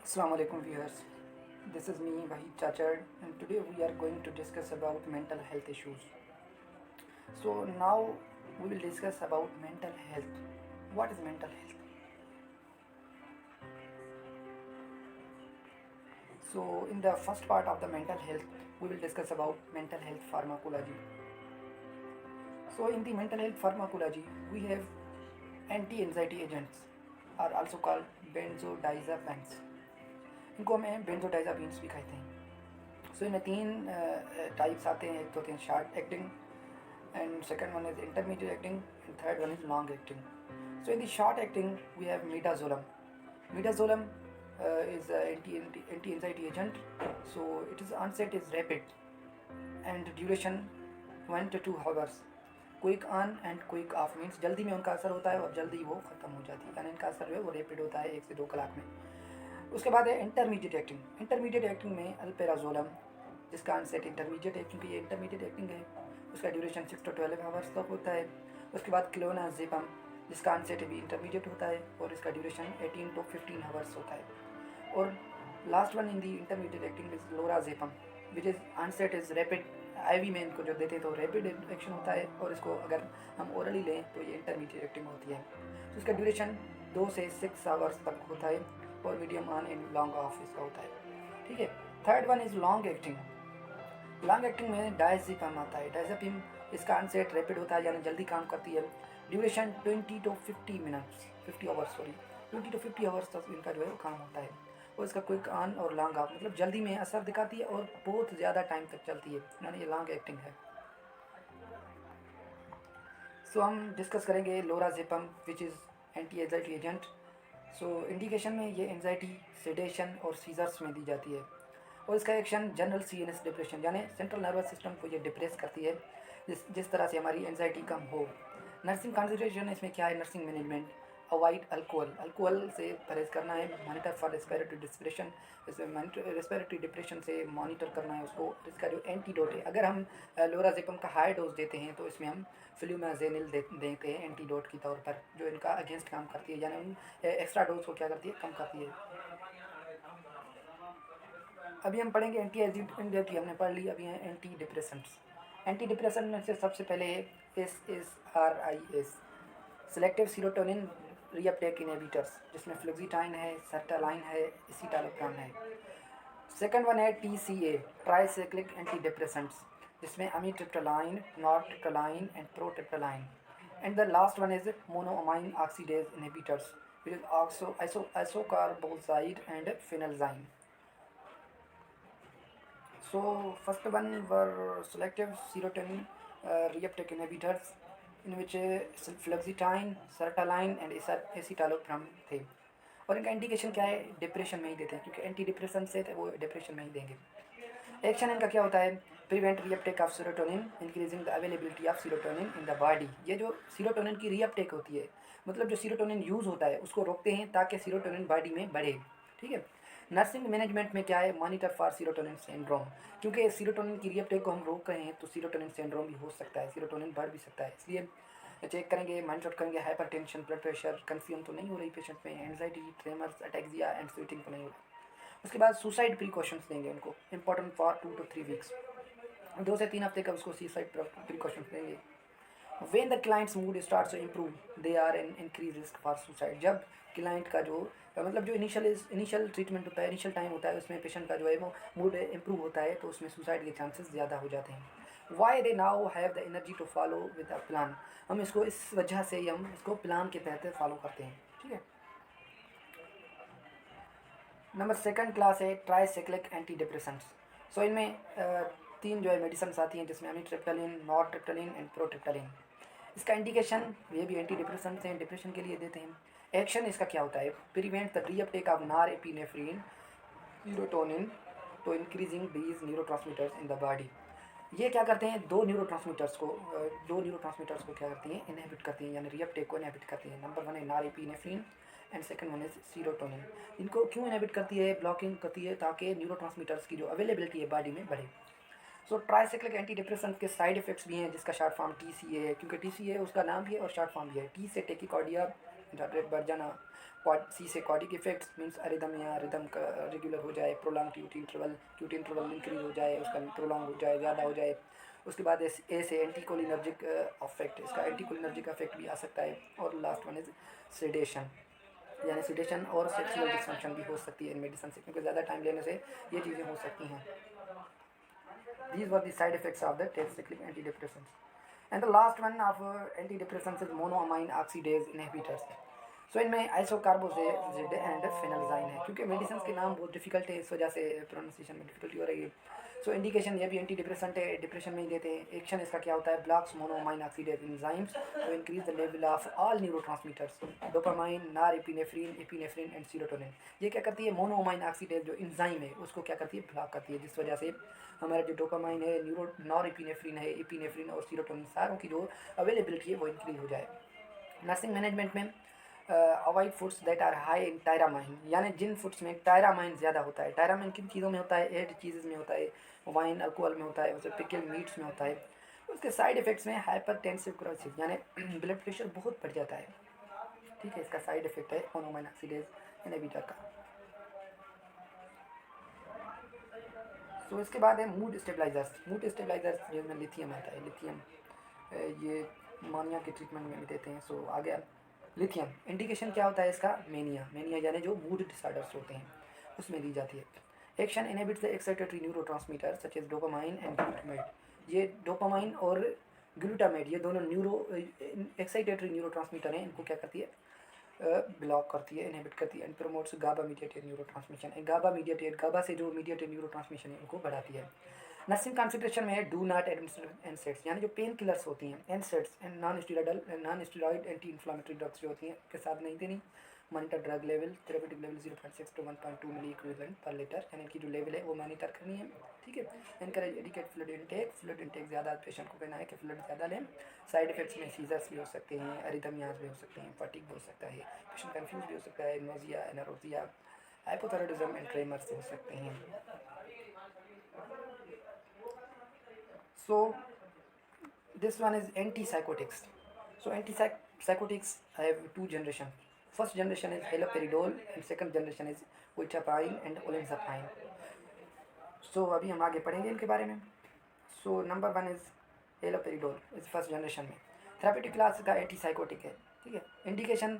Assalamu alaikum viewers. This is me Wahid Chachad and today we are going to discuss about mental health issues. So now we will discuss about mental health. What is mental health? So in the first part of the mental health we will discuss about mental health pharmacology. So in the mental health pharmacology we have anti-anxiety agents are also called benzodiazepines. इनको हमें बेंजोडाइजापीन्स भी कहते हैं. सो इनमें तीन types आते हैं. एक तो होते हैं short acting and second one is intermediate acting and third one is long acting. So in the short acting we have midazolam. Midazolam is anti-anxiety agent. So it is onset is rapid and duration 1 to 2 hours. Quick on and quick of means जल्दी में उनका असर होता है और जल्दी वो ख़त्म हो जाती है. यानी इनका असर जो है वो रैपिड होता है 1 से 2 कलाक में. उसके बाद है इंटरमीडिएट एक्टिंग. इंटरमीडिएट एक्टिंग में अल्पेराजोलम जिसका आंसर इंटरमीडिएट है क्योंकि ये इंटरमीडिएट एक्टिंग है. उसका ड्यूरेशन 6 to 12 आवर्स तक होता है. उसके बाद क्लोनाजेपम जिसका आंसर भी इंटरमीडिएट होता है और इसका ड्यूरेशन 18 to 15 आवर्स होता है. और last one in the intermediate acting is lorazepam which is onset is rapid. IV में इनको जो देते हैं तो रैपिड एक्शन होता है और इसको अगर हम ओरली लें तो ये इंटरमीडिएट एक्टिंग होती है. तो इसका ड्यूरेशन 2 से 6 आवर्स तक होता है और medium on and long off इसका होता है. ठीक है. Third one is long acting. Long acting में डायजेपम आता है. डायजेपम इसका आंसर रैपिड होता है यानी जल्दी काम करती है. Duration 20 to 50 minutes 50 hours 20 to 50 hours तक इनका जो है वो काम होता है. और इसका क्विक ऑन और लॉन्ग ऑफ मतलब जल्दी में असर दिखाती है और बहुत ज़्यादा टाइम तक चलती है यानी ये लॉन्ग एक्टिंग है. सो हम डिस्कस करेंगे lorazepam which is anti anxiety agent. So indication में ये एंजाइटी सेडेशन और सीजर्स में दी जाती है और इसका एक्शन जनरल सीएनएस डिप्रेशन यानी सेंट्रल नर्वस सिस्टम को ये डिप्रेस करती है जिस तरह से हमारी एंजाइटी कम हो. नर्सिंग कंसिडरेशन इसमें क्या है? Nursing management avoid alcohol. Alcohol से परहेज़ करना है. मॉनिटर फॉर रेस्पिरेटरी डिप्रेशन इसमें रेस्पिरेटरी डिप्रेशन से मॉनिटर करना है उसको. इसका जो एंटीडोट है अगर हम लोराजेपम का हाई डोज देते हैं तो इसमें हम फ्लूमाजेनिल देते हैं एंटीडोट की तौर पर जो इनका अगेंस्ट काम करती है यानी एक्स्ट्रा डोज को क्या करती है? कम करती है. अभी हम पढ़ेंगे एंटी एंजाइटी हमने पढ़ ली. अभी हैं एंटी डिप्रेसेंट्स. एंटी डिप्रेसेंट में से सबसे पहले SSRIs selective serotonin reuptake inhibitors जिसमें फ्लेक्सिटाइन है, सर्टालाइन है, एसिटालोप्राम है. सेकंड वन है TCA ट्राइसाइक्लिक एंटी डिप्रेसेंट्स जिसमें amitriptyline, nortriptyline and protriptyline. And the last one is monoamine oxidase inhibitors which is oxo isocarboxazid and phenelzine. So first one were selective serotonin reuptake inhibitors in which fluoxetine, sertraline and escitalopram थे. और इनका indication क्या है? Depression में ही देते हैं क्योंकि anti depression से थे वो डिप्रेशन में ही देंगे. एक्शन इनका क्या होता है? Prevent reuptake of serotonin increasing the availability of serotonin in the body. ये जो सीरोटोनिन की रीअपटेक होती है मतलब जो सीरोटोनिन यूज़ होता है उसको रोकते हैं ताकि सीरोटोनिन बॉडी में बढ़े. ठीक है. नर्सिंग मैनेजमेंट में क्या है? मॉनिटर फॉर सीरोटोनिन सिंड्रोम क्योंकि सीरोटोनिन की रीअपटेक को हम रोक रहे हैं तो सीरोटोनिन सिंड्रोम भी हो सकता है. सीरोटोनिन बढ़ भी सकता है इसलिए चेक करेंगे, मॉनिटर करेंगे. हाइपरटेंशन, ब्लड प्रेशर, कंफ्यूजन तो नहीं हो रही पेशेंट में. Anxiety, tremors, ataxia and sweating तो नहीं हो रहा. उसके बाद सुसाइड प्रिकॉशंस देंगे उनको इंपॉर्टेंट फॉर 2 to 3 वीक्स. 2 से 3 हफ्ते का उसको सुसाइड प्रिकॉशंस देंगे. When the client's mood starts to improve, they are in increased risk for suicide. जब क्लाइंट का जो मतलब जो इनिशियल ट्रीटमेंट होता है, इनिशियल टाइम होता है उसमें पेशेंट का जो है वो मूड इम्प्रूव होता है तो उसमें सुसाइड के चांसेस ज़्यादा हो जाते हैं. Why they now have the energy to follow with a plan. हम इसको इस वजह से ही हम इसको प्लान के तहत फॉलो करते हैं. ठीक है. नंबर सेकंड क्लास है ट्राइसाइक्लिक एंटी डिप्रेसेंट्स. सो इनमें तीन जो है मेडिसिन आती हैं जिसमें अमीट्रिप्टोलाइन, नॉरट्रिप्टोलाइन एंड प्रोट्रिप्टोलाइन. इसका इंडिकेशन ये भी एंटी डिप्रेसेंट्स हैं, डिप्रेशन के लिए देते हैं. एक्शन इसका क्या होता है? Prevent the reuptake of norepinephrine serotonin तो increasing these neurotransmitters in the body. ये क्या करते हैं? दो न्यूरोट्रांसमीटर्स को क्या करती हैं? इनहिबिट करती हैं यानी रीअपटेक को इनहिबिट करती हैं. नंबर वन है norepinephrine and second one is serotonin. इनको क्यों इनहिबिट करती है? ब्लॉकिंग करती है ताकि न्यूरोट्रांसमीटर्स की जो अवेलेबिलिटी है बॉडी में बढ़े. सो ट्राइसाइक्लिक एंटी डिप्रेसेंट के साइड इफेक्ट्स भी हैं जिसका शॉर्ट फॉर्म TCA है क्योंकि TCA उसका नाम भी है और शॉर्ट फॉर्म भी है. टी से टेकिकार्डिया, इंटरप्रेट बढ़ जाना, सी से कार्डिक इफेक्ट्स मीन्स रिदम या रिदम का रेगुलर हो जाए, प्रोलॉन्ग क्यूटी इंटरवल इंक्रीज हो जाए, उसका प्रोलॉन्ग हो जाए, ज़्यादा हो जाए। उसके बाद ए से एंटीकोलिनर्जिक अफेक्ट, इसका एंटीकोलिनर्जिक अफेक्ट भी आ सकता है। और लास्ट वन इज सेडेशन, यानी सेडेशन और सेक्सुअल डिस्फंक्शन भी हो सकती है इन मेडिसिन से, क्योंकि ज़्यादा टाइम लेने से ये चीज़ें हो सकती हैं। These were the side effects of the tetracyclic antidepressants. And the last one of antidepressants is monoamine oxidase inhibitors. सो इनमें आइसोकार्बोजेड एंड फेनल्जाइन है। क्योंकि मेडिसिन के नाम बहुत डिफिकल्ट है, इस वजह से प्रोनाउंसिएशन में डिफिकल्टी हो रही है। सो इंडिकेशन ये भी एंटी डिप्रेसेंट है, डिप्रेशन में ही देते हैं। एक्शन इसका क्या होता है, blocks monoamine oxidase enzymes to increase the level of all neurotransmitters, dopamine, norepinephrine, epinephrine and serotonin. ये क्या करती है, मोनोमाइन ऑक्सीडेज जो एंजाइम है उसको क्या करती है, ब्लॉक करती है, जिस वजह से हमारा जो डोपामाइन है, नॉरएपिनेफ्रिन है, एपिनेफ्रिन और सीरोटोनिन सारों की जो अवेलेबिलिटी है वो इंक्रीज हो जाए। नर्सिंग मैनेजमेंट में avoid foods that are high in tyramine, यानी जिन फूड्स में टायरामाइन ज़्यादा होता है। टायरामाइन किन चीज़ों में होता है, एड चीज़ में होता है, वाइन अल्कोहल में होता है, उसे पिकल मीट्स में होता है। उसके साइड इफ़ेक्ट्स में हाइपरटेंसिव क्राइसिस, यानी ब्लड प्रेशर बहुत बढ़ जाता है। ठीक है, इसका साइड इफेक्ट है मोनोमाइन ऑक्सीडेज इनहिबिटर का। सो इसके बाद है मूड स्टेबलाइजर्स। मूड स्टेबलाइजर्स जिसमें लिथियम आता है, लिथियम ये मानिया के ट्रीटमेंट में भी देते हैं। सो आ गया लिथियम। इंडिकेशन क्या होता है इसका, मेनिया, मेनिया यानी जो मूड डिसऑर्डर्स होते हैं उसमें दी जाती है। Action inhibits the excitatory neurotransmitter such as dopamine and glutamate. ये डोपामाइन और ग्लूटामेट ये दोनों एक्साइटेटरी न्यूरोट्रांसमीटर हैं, इनको क्या करती है, ब्लॉक करती है, इनहिबिट करती है। And promotes GABA mediated neurotransmission, GABA से जो मीडिएटेड न्यूरोट्रांसमिशन है उनको बढ़ाती है। नर्सिंग कॉन्सेंट्रेशन में है डू नॉट एडमिनिस्टर एनसेट्स, यानी जो पेन किलर्स होती हैं, NSAIDs and non steroid anti inflammatory drugs जो होती हैं के साथ नहीं देनी। Monitor drug level, therapeutic level 0.6 to 1.2 milli equivalent per litre, यानी इनकी जो लेवल है वो मॉनिटर करनी है। ठीक है। एनकरेज एडिकेट फ्लूइड इनटेक ज़्यादा पेशेंट को कहना है कि फ्लूइड ज़्यादा लें। साइड इफेक्ट्स में सीजर्स भी हो सकते हैं, अरिथमियाज भी हो सकते हैं, फटीग भी हो सकता है, पेशेंट कंफ्यूज भी हो सकता है, नोजिया, एनारोजिया, हाइपोथायराइडिज्म एंड ट्रेमर्स हो सकते हैं। So this one is antipsychotics. So antipsychotics have two generations. First generation is haloperidol and second generation is quetiapine and olanzapine. So अभी हम आगे पढ़ेंगे इनके बारे में। So number one is haloperidol, इस फर्स्ट जनरेशन में थेरापेटिक क्लास का एंटीसाइकोटिक है। ठीक है। इंडिकेशन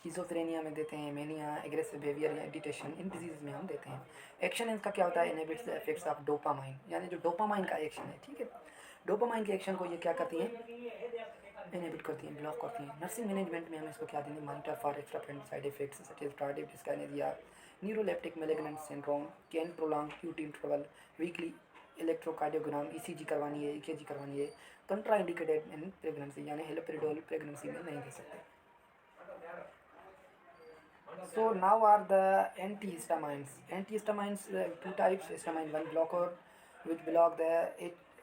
शिज़ोफ्रेनिया में देते हैं, मेनिया, एग्रेसिव बिहेवियर या एडिटेशन, इन डिजीज़ में हम देते हैं। एक्शन इनका क्या होता है, inhibits the effects of dopamine, यानी जो डोपामाइन का एक्शन है। ठीक है। डोपामाइन के एक्शन को ये क्या करती हैं, इनहिबिट करती हैं, ब्लॉक करती हैं। नर्सिंग मैनेजमेंट में हम इसको क्या देंगे, monitor for extra side effects such as tardive dyskinesia, neuroleptic malignant syndrome, can prolong QT interval, weekly electrocardiogram, ECG करवानी है, ईकेजी करवानी है। कंट्रा इंडिकेटेड इन प्रेगनेंसी, यानी हेलोपेरिडोल प्रेगनेंसी में नहीं दे सकते। So now are the antihistamines. Antihistamines two types: histamine 1 blocker, which block the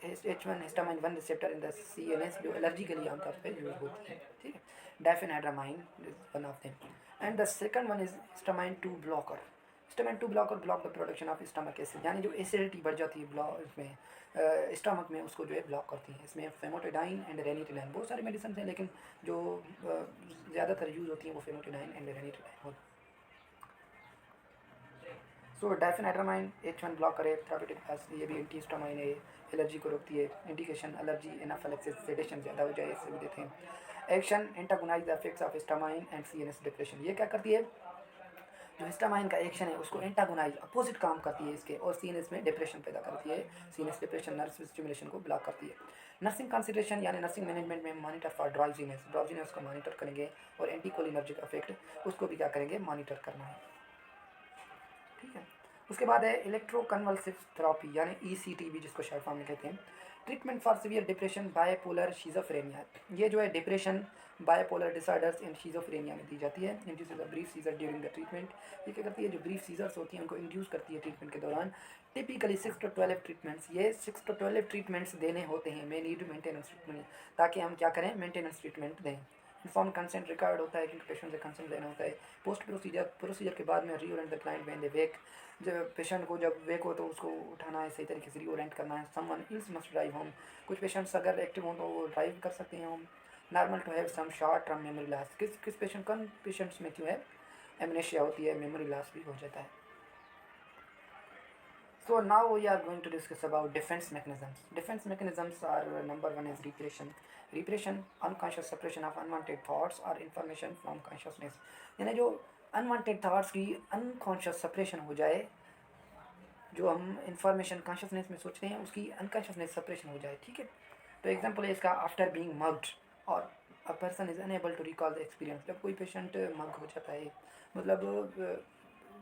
H1 histamine 1 receptor in the CNS, जो allergy के लिए आमतौर पर यूज होती है। ठीक है। डाइफेनाड्रामाइन is one of them, and the second one is histamine 2 blocker. histamine 2 blocker block the production of stomach acid, यानी जो एसिडिटी बढ़ जाती है ब्लॉक इसमें स्टमक में, उसको जो है ब्लॉक करती हैं। इसमें फेमोटेडाइन एंड रेनिटिलाइन, बहुत सारी मेडिसिन हैं, लेकिन जो ज़्यादातर यूज़ होती हैं वो फेमोटेडाइन एंड रेनिटिलाइन होती हैं। सो डाइफेनाड्रामाइन H1 ब्लॉकर है, थेरापेटिक क्लास, ये भी एंटीहिस्टामाइन है, एलर्जी को रोकती है। इंडिकेशन एलर्जी, एनाफिलैक्सिस, सेडेशन ज़्यादा हो जाए इससे भी देते हैं। Action antagonise the effects of histamine and CNS depression, ये क्या करती है, जो हिस्टामाइन का एक्शन है उसको एंटागोनाइज अपोजिट काम करती है इसके, और सीएनएस में डिप्रेशन पैदा करती है। सीएनएस डिप्रेशन नर्व स्टिमुलेशन को ब्लॉक करती है। नर्सिंग कंसिडरेशन यानी नर्सिंग मैनेजमेंट में मॉनिटर फॉर ड्राउजीनेस को मॉनिटर करेंगे, और एंटीकोलिनर्जिक इफेक्ट उसको भी क्या करेंगे, मॉनिटर करना है। ठीक है। उसके बाद है इलेक्ट्रोकन्वल्सिव थेरेपी, यानी ईसीटी भी जिसको शॉर्ट फॉर्म में कहते हैं। Treatment for severe depression, bipolar, schizophrenia, ये जो है depression, bipolar disorders in schizophrenia में दी जाती है। Induce the brief seizure during the treatment, ये क्या करती है, जो ब्रीफ सीजर्स होती हैं उनको इंड्यूस करती है ट्रीटमेंट के दौरान। टिपिकली 6 to 12 ट्रीटमेंट्स, ये 6 to 12 ट्रीटमेंट्स देने होते हैं। मे नीड मेंटेनेंस ट्रीटमेंट, ताकि हम क्या करें, मेंटेनेंस ट्रीटमेंट दें। इन्फॉर्म कंसेंट रिकॉर्ड होता है, क्योंकि पेशेंट से कंसेंट लेना होता है। पोस्ट प्रोसीजर के बाद में रीओरेंट द क्लाइंट व्हेन दे वेक, जब पेशेंट को जब वेक हो तो उसको उठाना है, सही तरीके से रीओरेंट करना है। Someone else must drive home, कुछ पेशेंट्स अगर एक्टिव हों तो वो ड्राइव कर सकते हैं home. Normal to have some short term memory loss. किस पेशेंट, कौन पेशेंट्स में क्यों है एमनेशिया होती है, मेमोरी लॉस भी हो जाता है। So now we are going to discuss about defense mechanisms. Defense mechanisms are number one is repression. Repression, unconscious suppression of unwanted thoughts or information from consciousness. यानी जो unwanted thoughts की unconscious suppression हो जाए, जो हम information consciousness में सोचते हैं उसकी अनकॉन्शियसनेस सेपरेशन हो जाए, ठीक है। तो एग्जांपल है इसका, आफ्टर बीइंग मग्ड और a person is unable to recall the experience. जब कोई पेशेंट मग हो जाता है, मतलब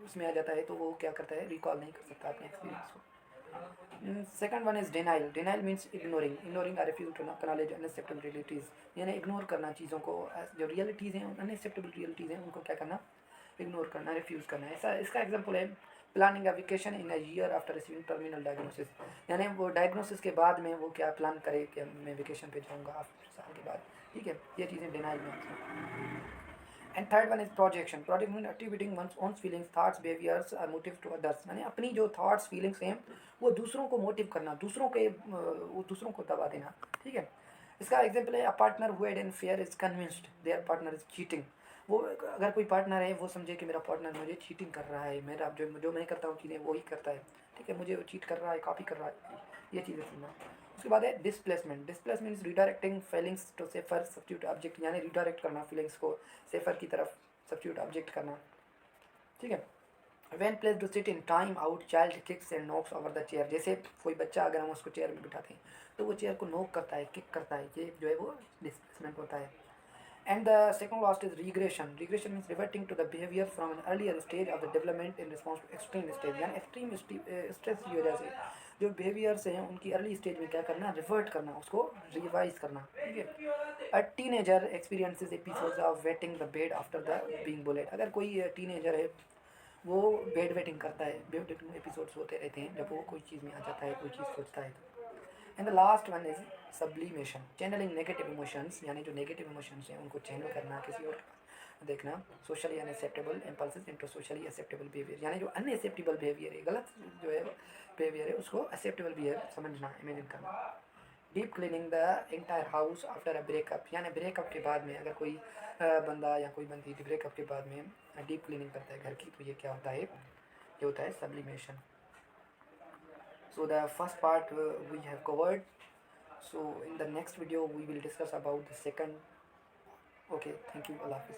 उसमें आ जाता है, तो वो क्या करता है, रिकॉल नहीं कर सकता अपने एक्सपीरियंस को। Second one is denial. Denial means ignoring, ignoring or refuse to acknowledge unacceptable realities. यानी इग्नोर करना चीज़ों को, जो रियलिटीज़ हैं, अनएक्सेप्टेबल रियलिटीज़ हैं, उनको क्या करना, इग्नोर करना, रिफ्यूज़ करना। ऐसा इसका एग्जांपल है planning a vacation in a year after receiving terminal diagnosis. यानी वो डायग्नोसिस के बाद में वो क्या प्लान करे कि मैं वेकेशन पे जाऊँगा आफ्टर साल के बाद, ठीक है। ये चीज़ें डिनाइल में आती हैं। And third one is projection. Project mean attributing one's own feelings, thoughts, behaviours और मोटिव टू अदर्स। यानी अपनी जो थॉट्स फीलिंग्स हैं वो दूसरों को मोटिव करना, दूसरों के वो दूसरों को दबा देना, ठीक है। इसका एग्जांपल है a partner who had in fair is convinced there partner is cheating. वो अगर कोई पार्टनर है, वो समझे कि मेरा पार्टनर मुझे चीटिंग कर रहा है, मेरा जो जो मैं करता हूँ चीज़ें वही करता है, ठीक है, मुझे वो चीट कर रहा है, कॉपी कर रहा है, ये चीज़ें सुनना। उसके बाद है displacement. Displace means redirecting feelings to safer substitute object. यानी रिडायरेक्ट करना फीलिंग्स को सेफर की तरफ सब्स्टिट्यूट ऑब्जेक्ट करना, ठीक है। When place to sit in time out, child kicks and knocks over the chair. जैसे कोई बच्चा अगर हम उसको चेयर में बिठाते हैं तो वो चेयर को नॉक करता है, किक करता है, ये जो है वो डिस्प्लेसमेंट होता है। And the second last is regression. Regression means reverting to the behavior from an earlier stage of the development in response to extreme stage. यानी एक्सट्रीम स्ट्रेस की वजह से जो बिहेवियर्स हैं उनकी अर्ली स्टेज में क्या करना, रिवर्ट करना, उसको रिवाइज करना, ठीक है। A teenager experiences episodes of waiting the bed after the being bullet. अगर कोई टीनेजर है, वो बेड वेटिंग करता है, बेड वेटिंग एपिसोड्स होते रहते हैं जब वो कोई चीज़ में आ जाता है, कोई चीज़ सोचता है तो। And the last one is sublimation, channelling negative emotions. यानी जो नेगेटिव इमोशंस हैं उनको चैनल करना, किसी और के पास देखना। Socially unacceptable impulses into socially acceptable behaviour. यानी जो अनएक्सेप्टेबल बिहेवियर है, गलत जो है बिहेवियर है, उसको एक्सेप्टेबल बिहेवियर समझना, इमेजिन करना। Deep cleaning the entire house after a breakup. यानी ब्रेकअप के बाद में अगर कोई बंदा या कोई बंदी ब्रेकअप के बाद में डीप क्लीनिंग करता है घर की, तो ये क्या होता है, ये होता है sublimation. So the first part we have covered. So in the next video we will discuss about the second. Okay, thank you. Allah Hafiz.